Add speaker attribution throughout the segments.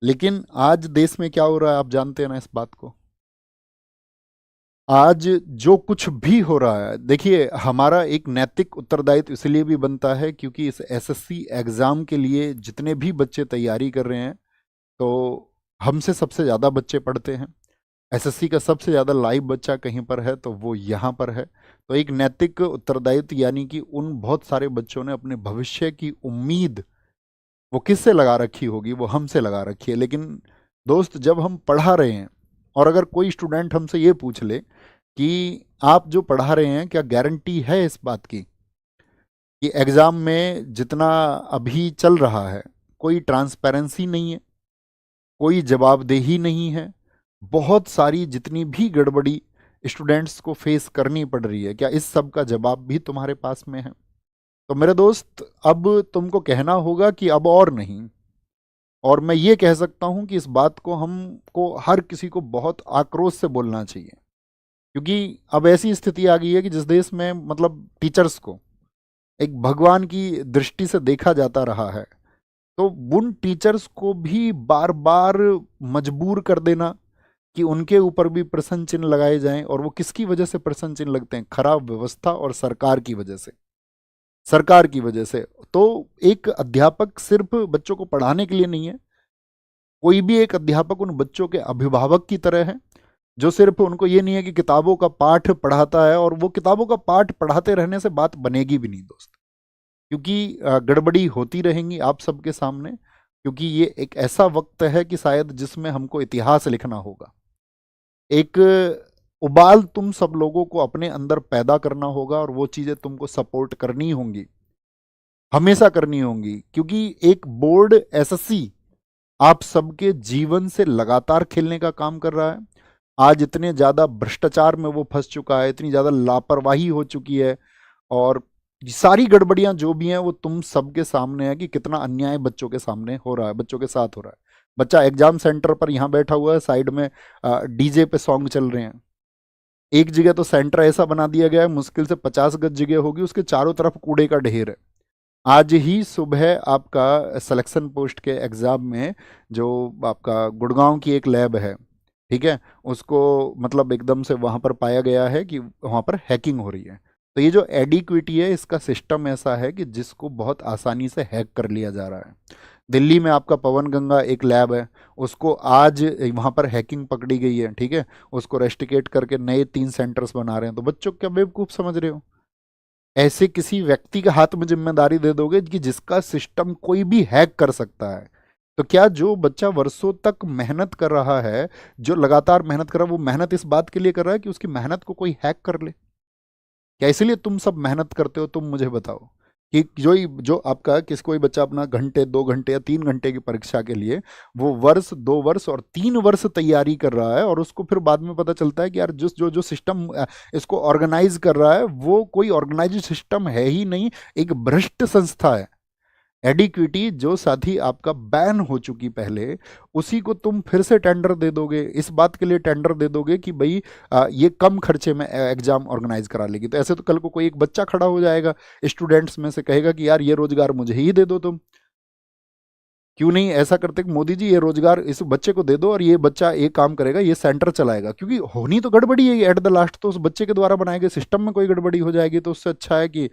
Speaker 1: लेकिन आज देश में क्या हो रहा है आप जानते हैं ना इस बात को। आज जो कुछ भी हो रहा है, देखिए हमारा एक नैतिक उत्तरदायित्व इसलिए भी बनता है क्योंकि इस एसएससी एग्जाम के लिए जितने भी बच्चे तैयारी कर रहे हैं, तो हमसे सबसे ज़्यादा बच्चे पढ़ते हैं। एसएससी का सबसे ज़्यादा लाइव बच्चा कहीं पर है तो वो यहाँ पर है। तो एक नैतिक उत्तरदायित्व यानी कि उन बहुत सारे बच्चों ने अपने भविष्य की उम्मीद वो किससे लगा रखी होगी, वो हमसे लगा रखी है। लेकिन दोस्त, जब हम पढ़ा रहे हैं और अगर कोई स्टूडेंट हमसे ये पूछ ले कि आप जो पढ़ा रहे हैं क्या गारंटी है इस बात की कि एग्ज़ाम में जितना अभी चल रहा है कोई ट्रांसपेरेंसी नहीं है, कोई जवाबदेही नहीं है, बहुत सारी जितनी भी गड़बड़ी स्टूडेंट्स को फेस करनी पड़ रही है, क्या इस सब का जवाब भी तुम्हारे पास में है? तो मेरे दोस्त, अब तुमको कहना होगा कि अब और नहीं। और मैं ये कह सकता हूं कि इस बात को हमको हर किसी को बहुत आक्रोश से बोलना चाहिए, क्योंकि अब ऐसी स्थिति आ गई है कि जिस देश में मतलब टीचर्स को एक भगवान की दृष्टि से देखा जाता रहा है, तो उन टीचर्स को भी बार बार मजबूर कर देना कि उनके ऊपर भी प्रश्न चिन्ह लगाए जाएं। और वो किसकी वजह से प्रश्न चिन्ह लगते हैं? खराब व्यवस्था और सरकार की वजह से। सरकार की वजह से। तो एक अध्यापक सिर्फ बच्चों को पढ़ाने के लिए नहीं है, कोई भी एक अध्यापक उन बच्चों के अभिभावक की तरह है, जो सिर्फ उनको ये नहीं है कि किताबों का पाठ पढ़ाता है और वो किताबों का पाठ पढ़ाते रहने से बात बनेगी भी नहीं दोस्त, क्योंकि गड़बड़ी होती रहेंगी आप सबके सामने। क्योंकि ये एक ऐसा वक्त है कि शायद जिसमें हमको इतिहास लिखना होगा। एक उबाल तुम सब लोगों को अपने अंदर पैदा करना होगा और वो चीज़ें तुमको सपोर्ट करनी होंगी, हमेशा करनी होंगी, क्योंकि एक बोर्ड एसएससी आप सबके जीवन से लगातार खेलने का काम कर रहा है। आज इतने ज़्यादा भ्रष्टाचार में वो फंस चुका है, इतनी ज़्यादा लापरवाही हो चुकी है, और सारी गड़बड़ियां जो भी हैं वो तुम सबके सामने है कि कितना अन्याय बच्चों के सामने हो रहा है, बच्चों के साथ हो रहा है। बच्चा एग्जाम सेंटर पर यहाँ बैठा हुआ है, साइड में डीजे पे सॉन्ग चल रहे हैं। एक जगह तो सेंटर ऐसा बना दिया गया है, मुश्किल से 50 गज जगह होगी, उसके चारों तरफ कूड़े का ढेर है। आज ही सुबह आपका सिलेक्शन पोस्ट के एग्ज़ाम में जो आपका गुड़गांव की एक लैब है, ठीक है, उसको मतलब एकदम से वहाँ पर पाया गया है कि वहाँ पर हैकिंग हो रही है। तो ये जो एडिक्विटी है, इसका सिस्टम ऐसा है कि जिसको बहुत आसानी से हैक कर लिया जा रहा है। दिल्ली में आपका पवन गंगा एक लैब है, उसको आज वहाँ पर हैकिंग पकड़ी गई है, ठीक है, उसको रेस्टिकेट करके नए 3 सेंटर्स बना रहे हैं। तो बच्चों क्या बेवकूफ़ समझ रहे हो? ऐसे किसी व्यक्ति के हाथ में जिम्मेदारी दे दोगे कि जिसका सिस्टम कोई भी हैक कर सकता है। तो क्या जो बच्चा वर्षों तक मेहनत कर रहा है, जो लगातार मेहनत कर रहा है, वो मेहनत इस बात के लिए कर रहा है कि उसकी मेहनत को कोई हैक कर ले? क्या इसलिए तुम सब मेहनत करते हो? तुम मुझे बताओ कि जो आपका किस कोई बच्चा अपना घंटे 2 घंटे या 3 घंटे की परीक्षा के लिए वो वर्ष 2 वर्ष और 3 वर्ष तैयारी कर रहा है, और उसको फिर बाद में पता चलता है कि यार जिस जो जो सिस्टम इसको ऑर्गेनाइज कर रहा है वो कोई ऑर्गेनाइज सिस्टम है ही नहीं, एक भ्रष्ट संस्था है। एडिक्विटी जो साथी आपका बैन हो चुकी पहले, उसी को तुम फिर से टेंडर दे दोगे, इस बात के लिए टेंडर दे दोगे कि भाई ये कम खर्चे में एग्जाम ऑर्गेनाइज करा लेगी। तो ऐसे तो कल को कोई एक बच्चा खड़ा हो जाएगा स्टूडेंट्स में से, कहेगा कि यार ये रोजगार मुझे ही दे दो तुम। क्यों नहीं ऐसा करते कि मोदी जी ये रोजगार इस बच्चे को दे दो और ये बच्चा ये काम करेगा, ये सेंटर चलाएगा। क्योंकि होनी तो गड़बड़ी है एट द लास्ट, तो उस बच्चे के द्वारा बनाए गए सिस्टम में कोई गड़बड़ी हो जाएगी, तो उससे अच्छा है कि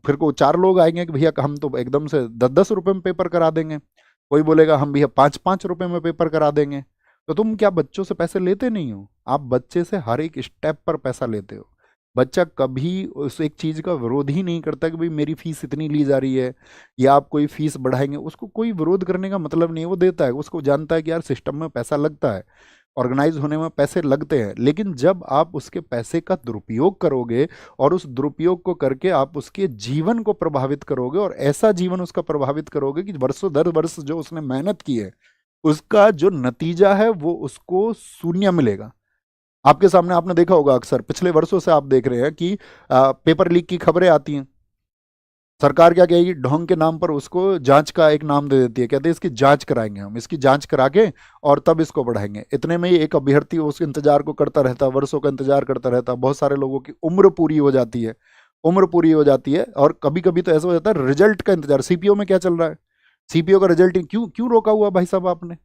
Speaker 1: फिर को 4 लोग आएंगे कि भैया हम तो एकदम से 10-10 रुपए में पेपर करा देंगे, कोई बोलेगा हम भैया 5-5 रुपए में पेपर करा देंगे। तो तुम क्या बच्चों से पैसे लेते नहीं हो? आप बच्चे से हर एक स्टेप पर पैसा लेते हो। बच्चा कभी उस एक चीज़ का विरोध ही नहीं करता कि भाई मेरी फीस इतनी ली जा रही है या आप कोई फीस बढ़ाएंगे, उसको कोई विरोध करने का मतलब नहीं है। वो देता है, उसको जानता है कि यार सिस्टम में पैसा लगता है, ऑर्गेनाइज होने में पैसे लगते हैं। लेकिन जब आप उसके पैसे का दुरुपयोग करोगे और उस दुरुपयोग को करके आप उसके जीवन को प्रभावित करोगे, और ऐसा जीवन उसका प्रभावित करोगे कि वर्षों दर वर्ष जो उसने मेहनत की है उसका जो नतीजा है वो उसको शून्य मिलेगा। आपके सामने आपने देखा होगा, अक्सर पिछले वर्षों से आप देख रहे हैं कि पेपर लीक की खबरें आती हैं। सरकार क्या कहेगी? ढोंग के नाम पर उसको जांच का एक नाम दे देती है, कहते हैं इसकी जांच कराएंगे, हम इसकी जांच करा के और तब इसको बढ़ाएंगे। इतने में ही एक अभ्यर्थी उस इंतजार को करता रहता है, वर्षों का इंतजार करता रहता है। बहुत सारे लोगों की उम्र पूरी हो जाती है, उम्र पूरी हो जाती है, और कभी कभी तो ऐसा हो जाता है रिजल्ट का इंतजार। सीपीओ में क्या चल रहा है? सीपीओ का रिजल्ट क्यों क्यों रोका हुआ भाई साहब आपने?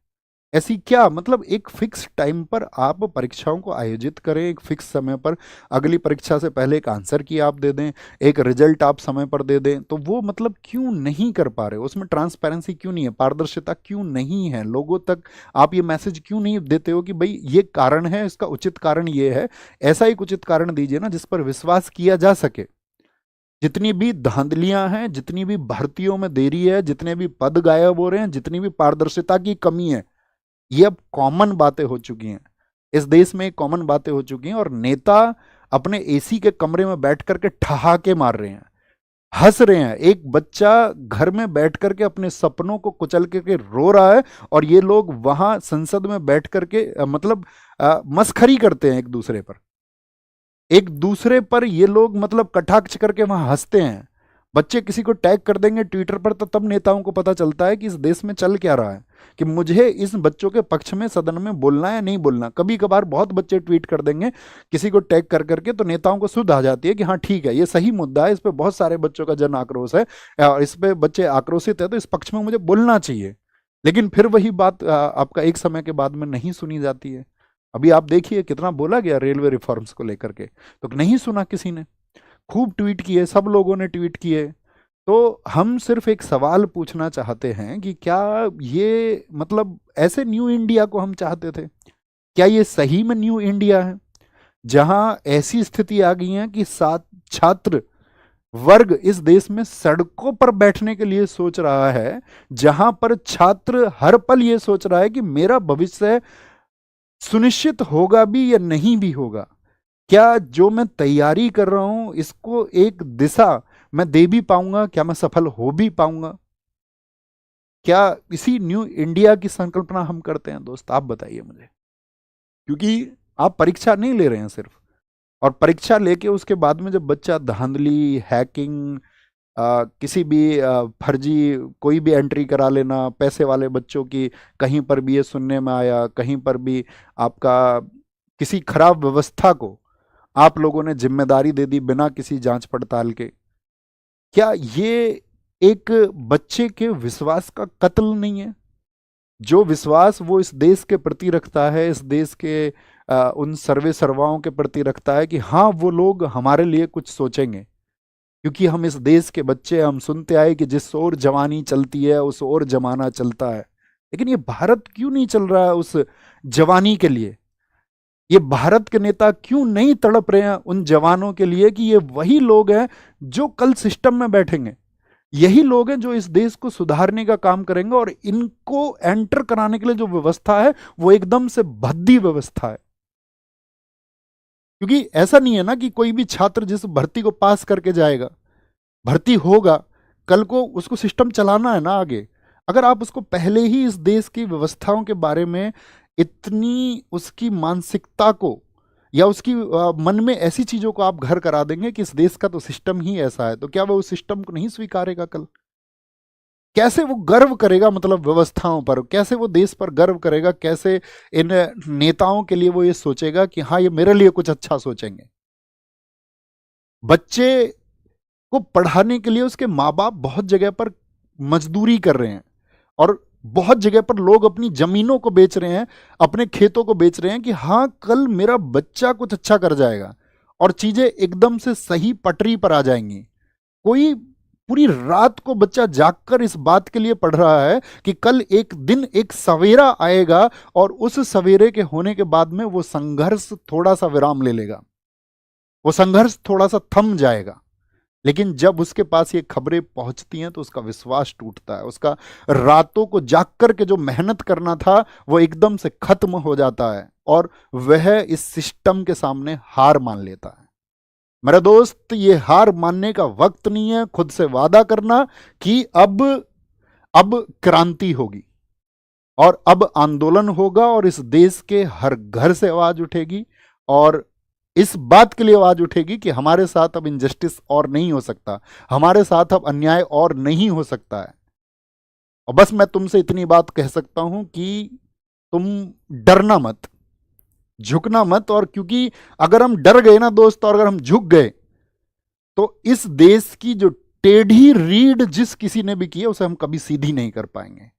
Speaker 1: ऐसी क्या मतलब एक फिक्स टाइम पर आप परीक्षाओं को आयोजित करें, एक फिक्स समय पर अगली परीक्षा से पहले एक आंसर की आप दे दें, एक रिजल्ट आप समय पर दे दें, तो वो मतलब क्यों नहीं कर पा रहे हो? उसमें ट्रांसपेरेंसी क्यों नहीं है, पारदर्शिता क्यों नहीं है? लोगों तक आप ये मैसेज क्यों नहीं देते हो कि भाई ये कारण है, इसका उचित कारण ये है? ऐसा एक उचित कारण दीजिए ना जिस पर विश्वास किया जा सके। जितनी भी धांधलियां हैं, जितनी भी भर्तियों में देरी है, जितने भी पद गायब हो रहे हैं, जितनी भी पारदर्शिता की कमी है, ये अब कॉमन बातें हो चुकी हैं। इस देश में कॉमन बातें हो चुकी हैं और नेता अपने एसी के कमरे में बैठ करके ठहाके मार रहे हैं, हंस रहे हैं। एक बच्चा घर में बैठ करके अपने सपनों को कुचल करके रो रहा है और ये लोग वहां संसद में बैठ करके मतलब मस्खरी करते हैं एक दूसरे पर ये लोग मतलब कटाक्ष करके वहां हंसते हैं। बच्चे किसी को टैग कर देंगे ट्विटर पर तो तब नेताओं को पता चलता है कि इस देश में चल क्या रहा है, कि मुझे इस बच्चों के पक्ष में सदन में बोलना है या नहीं बोलना। कभी कभार बहुत बच्चे ट्वीट कर देंगे किसी को टैग कर करके, तो नेताओं को सुध आ जाती है कि हाँ ठीक है, ये सही मुद्दा है, इस पर बहुत सारे बच्चों का जन आक्रोश है और इस पे बच्चे आक्रोशित है, तो इस पक्ष में मुझे बोलना चाहिए। लेकिन फिर वही बात आपका एक समय के बाद में नहीं सुनी जाती है। अभी आप देखिए कितना बोला गया रेलवे रिफॉर्म्स को लेकर के, तो नहीं सुना किसी ने। खूब ट्वीट किए, सब लोगों ने ट्वीट किए। तो हम सिर्फ एक सवाल पूछना चाहते हैं कि क्या ये मतलब ऐसे न्यू इंडिया को हम चाहते थे? क्या ये सही में न्यू इंडिया है जहां ऐसी स्थिति आ गई है कि छात्र वर्ग इस देश में सड़कों पर बैठने के लिए सोच रहा है, जहां पर छात्र हर पल ये सोच रहा है कि मेरा भविष्य सुनिश्चित होगा भी या नहीं भी होगा? क्या जो मैं तैयारी कर रहा हूं इसको एक दिशा मैं दे भी पाऊंगा? क्या मैं सफल हो भी पाऊंगा? क्या इसी न्यू इंडिया की संकल्पना हम करते हैं दोस्त? आप बताइए मुझे। क्योंकि आप परीक्षा नहीं ले रहे हैं सिर्फ, और परीक्षा लेके उसके बाद में जब बच्चा धांधली, हैकिंग, किसी भी फर्जी कोई भी एंट्री करा लेना, पैसे वाले बच्चों की, कहीं पर भी ये सुनने में आया, कहीं पर भी आपका किसी खराब व्यवस्था को आप लोगों ने जिम्मेदारी दे दी बिना किसी जांच पड़ताल के। क्या ये एक बच्चे के विश्वास का कत्ल नहीं है? जो विश्वास वो इस देश के प्रति रखता है, इस देश के उन सर्वे सर्वाओं के प्रति रखता है कि हाँ वो लोग हमारे लिए कुछ सोचेंगे, क्योंकि हम इस देश के बच्चे, हम सुनते आए कि जिस ओर जवानी चलती है उस ओर जमाना चलता है। लेकिन ये भारत क्यों नहीं चल रहा है उस जवानी के लिए? ये भारत के नेता क्यों नहीं तड़प रहे हैं उन जवानों के लिए कि ये वही लोग हैं जो कल सिस्टम में बैठेंगे, यही लोग हैं जो इस देश को सुधारने का काम करेंगे, और इनको एंटर कराने के लिए जो व्यवस्था है वो एकदम से भद्दी व्यवस्था है। क्योंकि ऐसा नहीं है ना कि कोई भी छात्र जिस भर्ती को पास करके जाएगा, भर्ती होगा, कल को उसको सिस्टम चलाना है ना आगे। अगर आप उसको पहले ही इस देश की व्यवस्थाओं के बारे में इतनी उसकी मानसिकता को या उसकी मन में ऐसी चीजों को आप घर करा देंगे कि इस देश का तो सिस्टम ही ऐसा है, तो क्या वो उस सिस्टम को नहीं स्वीकारेगा कल? कैसे वो गर्व करेगा मतलब व्यवस्थाओं पर? कैसे वो देश पर गर्व करेगा? कैसे इन नेताओं के लिए वो ये सोचेगा कि हाँ ये मेरे लिए कुछ अच्छा सोचेंगे? बच्चे को पढ़ाने के लिए उसके माँ बाप बहुत जगह पर मजदूरी कर रहे हैं, और बहुत जगह पर लोग अपनी जमीनों को बेच रहे हैं, अपने खेतों को बेच रहे हैं कि हाँ कल मेरा बच्चा कुछ अच्छा कर जाएगा और चीजें एकदम से सही पटरी पर आ जाएंगी। कोई पूरी रात को बच्चा जागकर इस बात के लिए पढ़ रहा है कि कल एक दिन एक सवेरा आएगा और उस सवेरे के होने के बाद में वो संघर्ष थोड़ा सा विराम ले लेगा, वो संघर्ष थोड़ा सा थम जाएगा। लेकिन जब उसके पास ये खबरें पहुंचती हैं तो उसका विश्वास टूटता है, उसका रातों को जाग कर के जो मेहनत करना था वो एकदम से खत्म हो जाता है और वह इस सिस्टम के सामने हार मान लेता है। मेरा दोस्त, ये हार मानने का वक्त नहीं है। खुद से वादा करना कि अब क्रांति होगी और अब आंदोलन होगा और इस देश के हर घर से आवाज उठेगी, और इस बात के लिए आवाज उठेगी कि हमारे साथ अब इनजस्टिस और नहीं हो सकता, हमारे साथ अब अन्याय और नहीं हो सकता है। और बस मैं तुमसे इतनी बात कह सकता हूं कि तुम डरना मत, झुकना मत। और क्योंकि अगर हम डर गए ना दोस्त, और अगर हम झुक गए तो इस देश की जो टेढ़ी रीढ़ जिस किसी ने भी की है उसे हम कभी सीधी नहीं कर पाएंगे।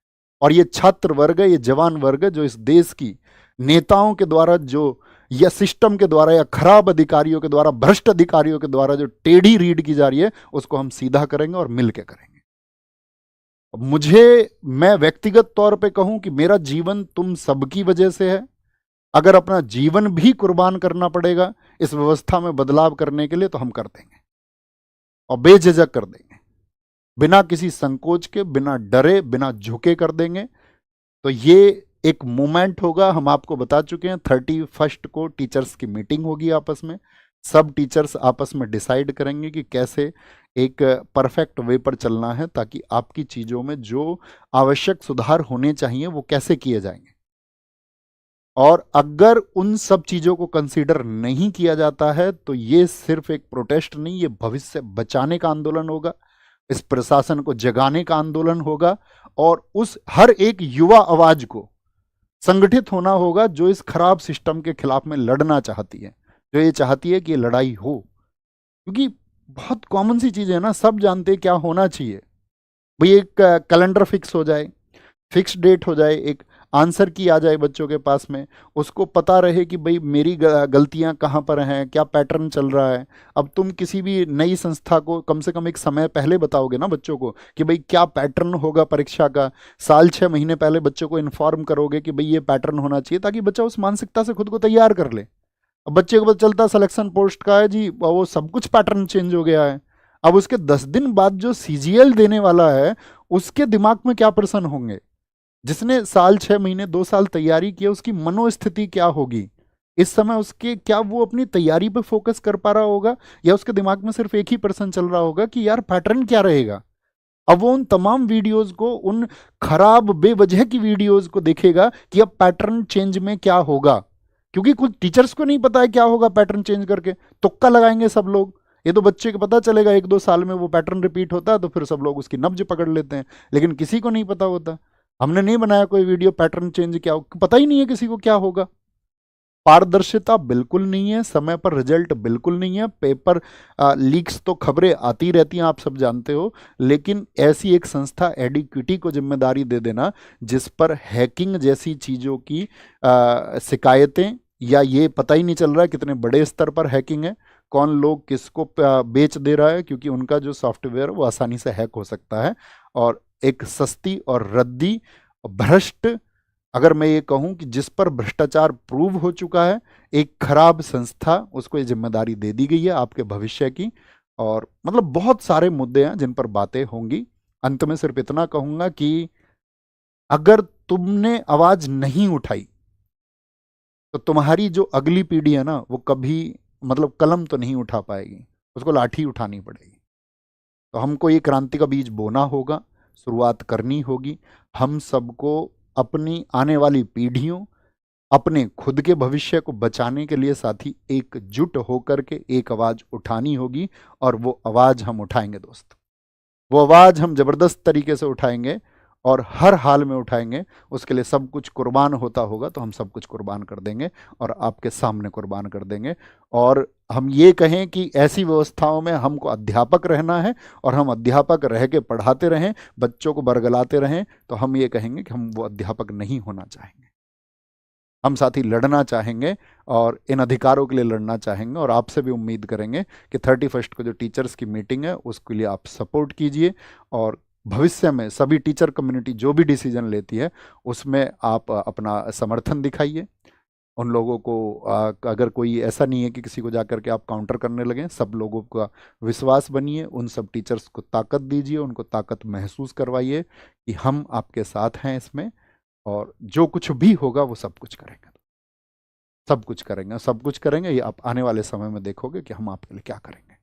Speaker 1: और ये छात्र वर्ग है, ये जवान वर्ग है, जो इस देश की नेताओं के द्वारा जो, या सिस्टम के द्वारा, या खराब अधिकारियों के द्वारा, भ्रष्ट अधिकारियों के द्वारा जो टेढ़ी रीड की जा रही है, उसको हम सीधा करेंगे और मिल के करेंगे। मैं व्यक्तिगत तौर पे कहूं कि मेरा जीवन तुम सबकी वजह से है। अगर अपना जीवन भी कुर्बान करना पड़ेगा इस व्यवस्था में बदलाव करने के लिए, तो हम कर देंगे और बेझिझक कर देंगे, बिना किसी संकोच के, बिना डरे, बिना झुके कर देंगे। तो ये एक मूवमेंट होगा। हम आपको बता चुके हैं 31 को टीचर्स की मीटिंग होगी आपस में। सब टीचर्स आपस में डिसाइड करेंगे कि कैसे एक परफेक्ट वे पर चलना है, ताकि आपकी चीज़ों में जो आवश्यक सुधार होने चाहिए वो कैसे किए जाएंगे। और अगर उन सब चीज़ों को कंसीडर नहीं किया जाता है, तो ये सिर्फ एक प्रोटेस्ट नहीं, ये भविष्य बचाने का आंदोलन होगा, इस प्रशासन को जगाने का आंदोलन होगा, और उस हर एक युवा आवाज को संगठित होना होगा जो इस खराब सिस्टम के खिलाफ में लड़ना चाहती है, जो ये चाहती है कि ये लड़ाई हो। क्योंकि बहुत कॉमन सी चीज़ है ना, सब जानते हैं क्या होना चाहिए भाई। एक कैलेंडर फिक्स हो जाए, फिक्स डेट हो जाए, एक आंसर की आ जाए बच्चों के पास में, उसको पता रहे कि भाई मेरी गलतियां कहाँ पर हैं, क्या पैटर्न चल रहा है। अब तुम किसी भी नई संस्था को कम से कम एक समय पहले बताओगे ना बच्चों को कि भाई क्या पैटर्न होगा परीक्षा का, साल 6 महीने पहले बच्चों को इन्फॉर्म करोगे कि भाई ये पैटर्न होना चाहिए, ताकि बच्चा उस मानसिकता से खुद को तैयार कर ले। अब बच्चे को पता चलता सिलेक्शन पोस्ट का है जी, वो सब कुछ पैटर्न चेंज हो गया है। अब उसके 10 दिन बाद जो सीजीएल देने वाला है, उसके दिमाग में क्या प्रश्न होंगे? जिसने साल 6 महीने 2 साल तैयारी की, उसकी मनोस्थिति क्या होगी इस समय? उसके क्या वो अपनी तैयारी पे फोकस कर पा रहा होगा, या उसके दिमाग में सिर्फ एक ही प्रश्न चल रहा होगा कि यार पैटर्न क्या रहेगा? अब वो उन तमाम वीडियोस को, उन खराब बेवजह की वीडियोस को देखेगा कि अब पैटर्न चेंज में क्या होगा। क्योंकि कुछ टीचर्स को नहीं पता है क्या होगा पैटर्न चेंज करके, तुक्का लगाएंगे सब लोग। ये तो बच्चे को पता चलेगा 1-2 साल में वो पैटर्न रिपीट होता है, तो फिर सब लोग उसकी नब्ज पकड़ लेते हैं, लेकिन किसी को नहीं पता होता। हमने नहीं बनाया कोई वीडियो पैटर्न चेंज क्या हो, पता ही नहीं है किसी को क्या होगा। पारदर्शिता बिल्कुल नहीं है, समय पर रिजल्ट बिल्कुल नहीं है, पेपर लीक्स तो खबरें आती रहती हैं, आप सब जानते हो। लेकिन ऐसी एक संस्था एडिक्विटी को जिम्मेदारी दे देना, जिस पर हैकिंग जैसी चीज़ों की शिकायतें, या ये पता ही नहीं चल रहा है कितने बड़े स्तर पर हैकिंग है, कौन लोग किसको बेच दे रहा है, क्योंकि उनका जो सॉफ्टवेयर वो आसानी से हैक हो सकता है। और एक सस्ती और रद्दी, भ्रष्ट, अगर मैं ये कहूं कि जिस पर भ्रष्टाचार प्रूव हो चुका है, एक खराब संस्था, उसको ये जिम्मेदारी दे दी गई है आपके भविष्य की। और मतलब बहुत सारे मुद्दे हैं जिन पर बातें होंगी। अंत में सिर्फ इतना कहूंगा कि अगर तुमने आवाज नहीं उठाई, तो तुम्हारी जो अगली पीढ़ी है ना, वो कभी मतलब कलम तो नहीं उठा पाएगी, उसको लाठी उठानी पड़ेगी। तो हमको ये क्रांति का बीज बोना होगा, शुरुआत करनी होगी। हम सबको अपनी आने वाली पीढ़ियों, अपने खुद के भविष्य को बचाने के लिए साथी एकजुट होकर के एक आवाज उठानी होगी। और वो आवाज हम उठाएंगे दोस्त, वो आवाज हम जबरदस्त तरीके से उठाएंगे, और हर हाल में उठाएंगे। उसके लिए सब कुछ कुर्बान होता होगा तो हम सब कुछ कुर्बान कर देंगे, और आपके सामने कुर्बान कर देंगे। और हम ये कहें कि ऐसी व्यवस्थाओं में हमको अध्यापक रहना है, और हम अध्यापक रह के पढ़ाते रहें, बच्चों को बरगलाते रहें, तो हम ये कहेंगे कि हम वो अध्यापक नहीं होना चाहेंगे। हम साथी लड़ना चाहेंगे, और इन अधिकारों के लिए लड़ना चाहेंगे। और आपसे भी उम्मीद करेंगे कि 31 को जो टीचर्स की मीटिंग है उसके लिए आप सपोर्ट कीजिए, और भविष्य में सभी टीचर कम्युनिटी जो भी डिसीजन लेती है उसमें आप अपना समर्थन दिखाइए। उन लोगों को अगर कोई ऐसा नहीं है कि किसी को जाकर के आप काउंटर करने लगें, सब लोगों का विश्वास बनिए, उन सब टीचर्स को ताकत दीजिए, उनको ताकत महसूस करवाइए कि हम आपके साथ हैं इसमें, और जो कुछ भी होगा वो सब कुछ करेंगे, सब कुछ करेंगे, सब कुछ करेंगे। ये आप आने वाले समय में देखोगे कि हम आपके लिए क्या करेंगे।